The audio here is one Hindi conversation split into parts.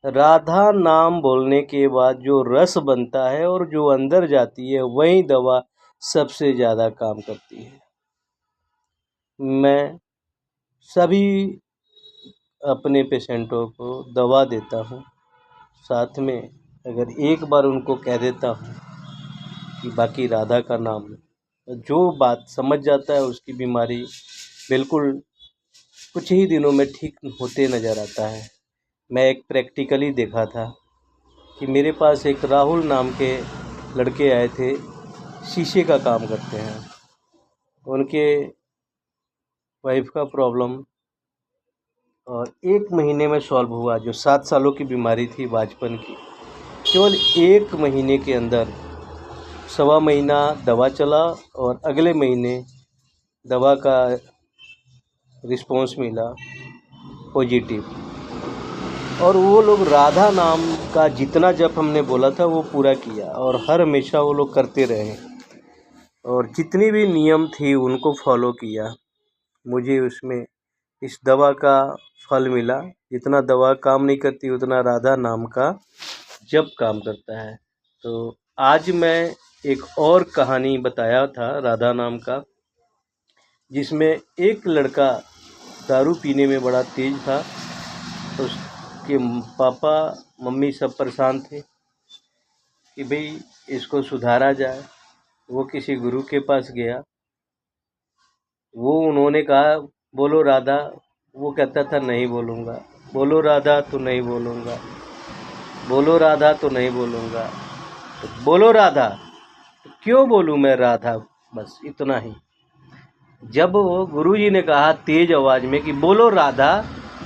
राधा नाम बोलने के बाद जो रस बनता है और जो अंदर जाती है वही दवा सबसे ज़्यादा काम करती है। मैं सभी अपने पेशेंटों को दवा देता हूँ, साथ में अगर एक बार उनको कह देता हूँ कि बाकी राधा का नाम, जो बात समझ जाता है उसकी बीमारी बिल्कुल कुछ ही दिनों में ठीक होते नज़र आता है। मैं एक प्रैक्टिकली देखा था कि मेरे पास एक राहुल नाम के लड़के आए थे, शीशे का काम करते हैं। उनके वाइफ का प्रॉब्लम और 1 महीने में सॉल्व हुआ। जो 7 सालों की बीमारी थी बाजपन की, केवल 1 महीने के अंदर 1.25 महीना दवा चला और अगले महीने दवा का रिस्पॉन्स मिला पॉजिटिव। और वो लोग राधा नाम का जितना जप हमने बोला था वो पूरा किया और हर हमेशा वो लोग करते रहे और जितनी भी नियम थी उनको फॉलो किया। मुझे उसमें इस दवा का फल मिला। जितना दवा काम नहीं करती उतना राधा नाम का जप काम करता है। तो आज मैं एक और कहानी बताया था राधा नाम का, जिसमें एक लड़का दारू पीने में बड़ा तेज था। तो उसके पापा मम्मी सब परेशान थे कि भाई इसको सुधारा जाए। वो किसी गुरु के पास गया। उन्होंने कहा बोलो राधा, वो कहता था नहीं बोलूँगा, बोलो राधा तो नहीं बोलूँगा, बोलो राधा तो नहीं बोलूँगा, तो बोलो राधा, तो क्यों बोलूँ मैं राधा, बस इतना ही। जब वो गुरुजी ने कहा तेज आवाज़ में कि बोलो राधा,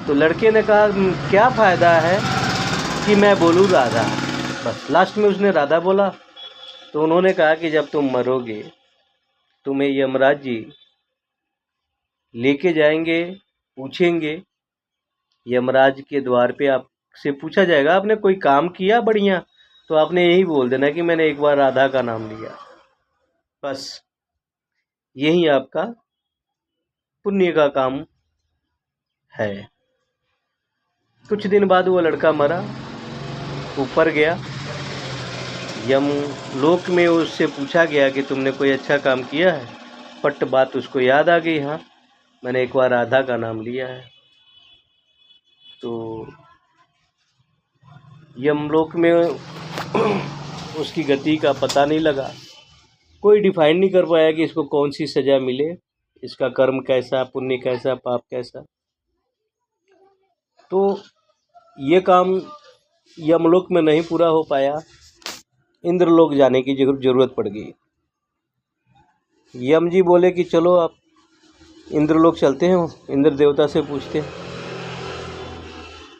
तो लड़के ने कहा क्या फ़ायदा है कि मैं बोलूँ राधा, बस लास्ट में उसने राधा बोला। तो उन्होंने कहा कि जब तुम मरोगे तुम्हें यमराज जी लेके जाएंगे, पूछेंगे, यमराज के द्वार पे आपसे पूछा जाएगा आपने कोई काम किया बढ़िया, तो आपने यही बोल देना कि मैंने एक बार राधा का नाम लिया, बस यही आपका पुण्य का काम है। कुछ दिन बाद वो लड़का मरा, ऊपर गया। यम लोक में उससे पूछा गया कि तुमने कोई अच्छा काम किया है। पट बात उसको याद आ गई, हाँ मैंने एक बार राधा का नाम लिया है। तो यमलोक में उसकी गति का पता नहीं लगा। कोई डिफाइन नहीं कर पाया कि इसको कौन सी सज़ा मिले, इसका कर्म कैसा, पुण्य कैसा, पाप कैसा। तो ये काम यमलोक में नहीं पूरा हो पाया, इंद्रलोक जाने की ज़रूरत पड़ गई। यम जी बोले कि चलो आप इंद्रलोक चलते हैं, इंद्र देवता से पूछते हैं।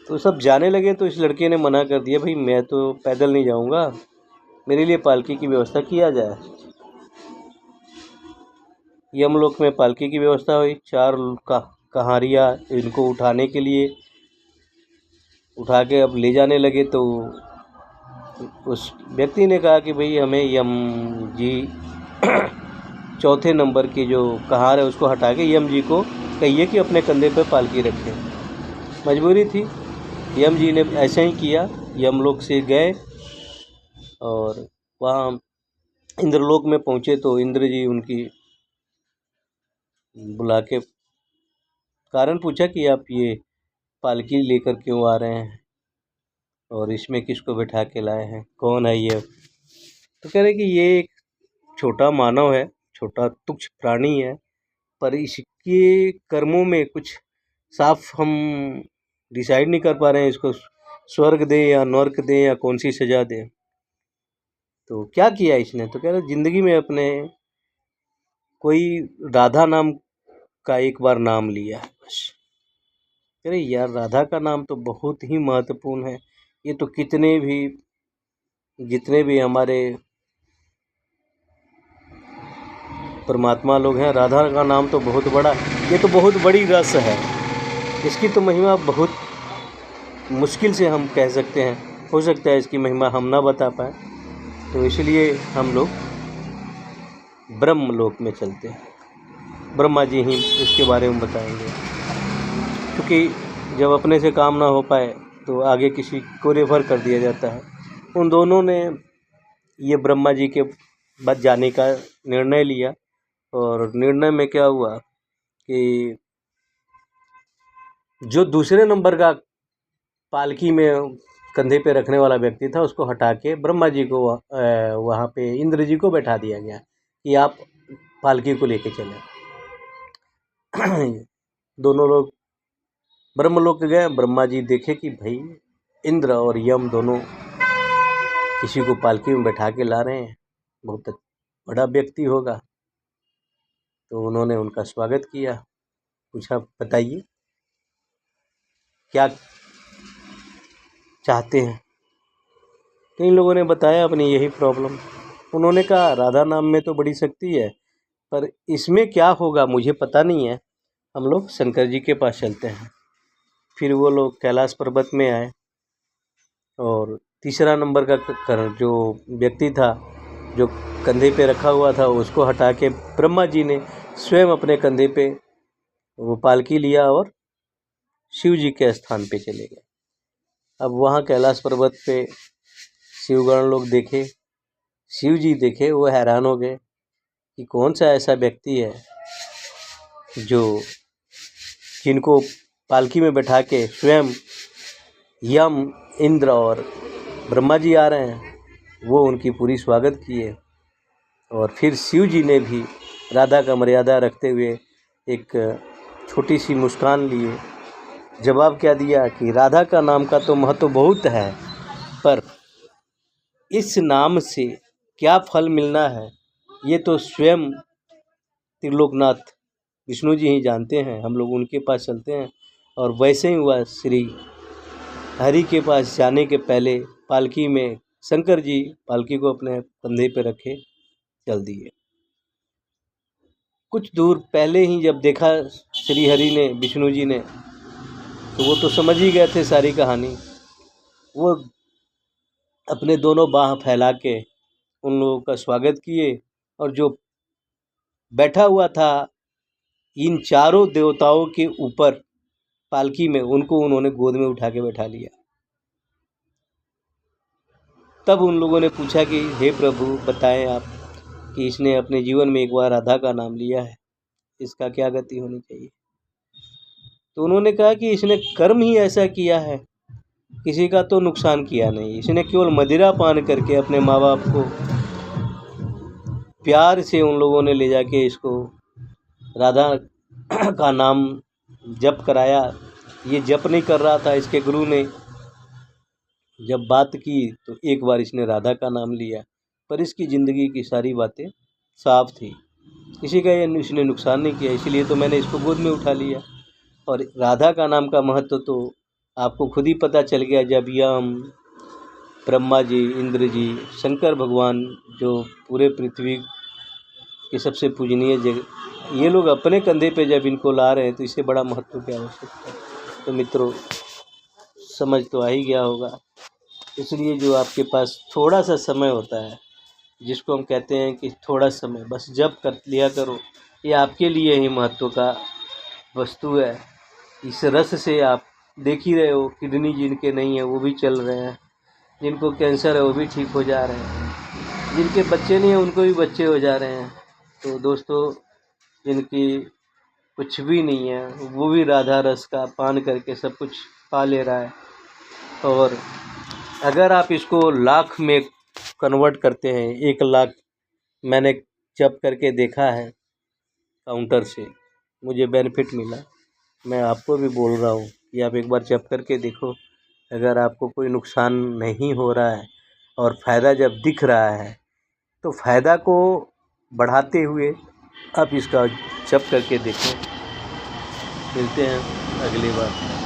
तो सब जाने लगे। तो इस लड़के ने मना कर दिया, भाई मैं तो पैदल नहीं जाऊंगा, मेरे लिए पालकी की व्यवस्था किया जाए। यमलोक में पालकी की व्यवस्था हुई। 4 कहारियाँ इनको उठाने के लिए उठा के अब ले जाने लगे। तो उस व्यक्ति ने कहा कि भाई हमें यम जी 4थे नंबर की जो कहार है उसको हटा के यम जी को कहिए कि अपने कंधे पर पालकी रखें। मजबूरी थी, यम जी ने ऐसा ही किया। यमलोक से गए और वहाँ इंद्रलोक में पहुँचे तो इंद्र जी उनकी बुला के कारण पूछा कि आप ये पालकी लेकर क्यों आ रहे हैं और इसमें किसको बैठा के लाए हैं, कौन है ये। तो कह रहे कि ये एक छोटा मानव है, छोटा तुच्छ प्राणी है, पर इसके कर्मों में कुछ साफ हम डिसाइड नहीं कर पा रहे हैं, इसको स्वर्ग दें या नर्क दें या कौन सी सज़ा दें। तो क्या किया इसने, तो कह रहे ज़िंदगी में अपने कोई राधा नाम का एक बार नाम लिया है बस। अरे यार राधा का नाम तो बहुत ही महत्वपूर्ण है। ये तो जितने भी हमारे परमात्मा लोग हैं, राधा का नाम तो बहुत बड़ा, ये तो बहुत बड़ी रस है। इसकी तो महिमा बहुत मुश्किल से हम कह सकते हैं, हो सकता है इसकी महिमा हम ना बता पाए। तो इसलिए हम लोग ब्रह्म लोक में चलते हैं, ब्रह्मा जी ही इसके बारे में बताएंगे। क्योंकि जब अपने से काम ना हो पाए तो आगे किसी को रेफ़र कर दिया जाता है। उन दोनों ने ये ब्रह्मा जी के बच जाने का निर्णय लिया और निर्णय में क्या हुआ कि जो दूसरे नंबर का पालकी में कंधे पे रखने वाला व्यक्ति था उसको हटा के ब्रह्मा जी को वहाँ पे इंद्र जी को बैठा दिया गया कि आप पालकी को लेके चलें। दोनों लोग ब्रह्मलोक गए। ब्रह्मा जी देखे कि भाई इंद्र और यम दोनों किसी को पालकी में बैठा के ला रहे हैं, बहुत बड़ा व्यक्ति होगा। तो उन्होंने उनका स्वागत किया, पूछा बताइए क्या चाहते हैं। कई लोगों ने बताया अपनी यही प्रॉब्लम। उन्होंने कहा राधा नाम में तो बड़ी शक्ति है, पर इसमें क्या होगा मुझे पता नहीं है, हम लोग शंकर जी के पास चलते हैं। फिर वो लोग कैलाश पर्वत में आए और तीसरा नंबर का जो व्यक्ति था जो कंधे पे रखा हुआ था उसको हटा के ब्रह्मा जी ने स्वयं अपने कंधे पे वो पालकी लिया और शिव जी के स्थान पे चले गए। अब वहाँ कैलाश पर्वत पे शिवगण लोग देखे, शिव जी देखे, वो हैरान हो गए कि कौन सा ऐसा व्यक्ति है जो जिनको पालकी में बैठा के स्वयं यम, इंद्र और ब्रह्मा जी आ रहे हैं। वो उनकी पूरी स्वागत किए और फिर शिव जी ने भी राधा का मर्यादा रखते हुए एक छोटी सी मुस्कान लिए जवाब क्या दिया कि राधा का नाम का तो महत्व बहुत है, पर इस नाम से क्या फल मिलना है ये तो स्वयं त्रिलोकनाथ विष्णु जी ही जानते हैं। हम लोग उनके पास चलते हैं। और वैसे ही हुआ, श्री हरि के पास जाने के पहले पालकी में शंकर जी पालकी को अपने कंधे पे रखे चल दिए। कुछ दूर पहले ही जब देखा श्री हरि ने, विष्णु जी ने, तो वो तो समझ ही गए थे सारी कहानी। वो अपने दोनों बाह फैला के उन लोगों का स्वागत किए और जो बैठा हुआ था इन चारों देवताओं के ऊपर पालकी में, उनको उन्होंने गोद में उठा के बैठा लिया। तब उन लोगों ने पूछा कि हे प्रभु बताएं आप कि इसने अपने जीवन में एक बार राधा का नाम लिया है, इसका क्या गति होनी चाहिए। तो उन्होंने कहा कि इसने कर्म ही ऐसा किया है, किसी का तो नुकसान किया नहीं। इसने केवल मदिरा पान करके अपने माँ बाप को प्यार से उन लोगों ने ले जाके इसको राधा का नाम जप कराया। ये जप नहीं कर रहा था, इसके गुरु ने जब बात की तो एक बार इसने राधा का नाम लिया, पर इसकी ज़िंदगी की सारी बातें साफ थी, किसी का ये इसने नुकसान नहीं किया, इसीलिए तो मैंने इसको गोद में उठा लिया। और राधा का नाम का महत्व तो आपको खुद ही पता चल गया जब यम, ब्रह्मा जी, इंद्र जी, शंकर भगवान जो पूरे पृथ्वी के सबसे पूजनीय जगह, ये लोग अपने कंधे पे जब इनको ला रहे हैं तो इससे बड़ा महत्व क्या हो सकता है। तो मित्रों समझ तो आ ही गया होगा। इसलिए जो आपके पास थोड़ा सा समय होता है, जिसको हम कहते हैं कि थोड़ा समय बस जप कर लिया करो, ये आपके लिए ही महत्व का वस्तु है। इस रस से आप देख ही रहे हो, किडनी जिनके नहीं है वो भी चल रहे हैं, जिनको कैंसर है वो भी ठीक हो जा रहे हैं, जिनके बच्चे नहीं हैं उनको भी बच्चे हो जा रहे हैं। तो दोस्तों जिनकी कुछ भी नहीं है वो भी राधा रस का पान करके सब कुछ पा ले रहा है। और अगर आप इसको लाख में कन्वर्ट करते हैं, 1 लाख मैंने जप करके देखा है काउंटर से, मुझे बेनिफिट मिला। मैं आपको भी बोल रहा हूँ कि आप एक बार जप करके देखो। अगर आपको कोई नुकसान नहीं हो रहा है और फ़ायदा जब दिख रहा है तो फ़ायदा को बढ़ाते हुए आप इसका जप करके देखो। मिलते हैं अगली बार।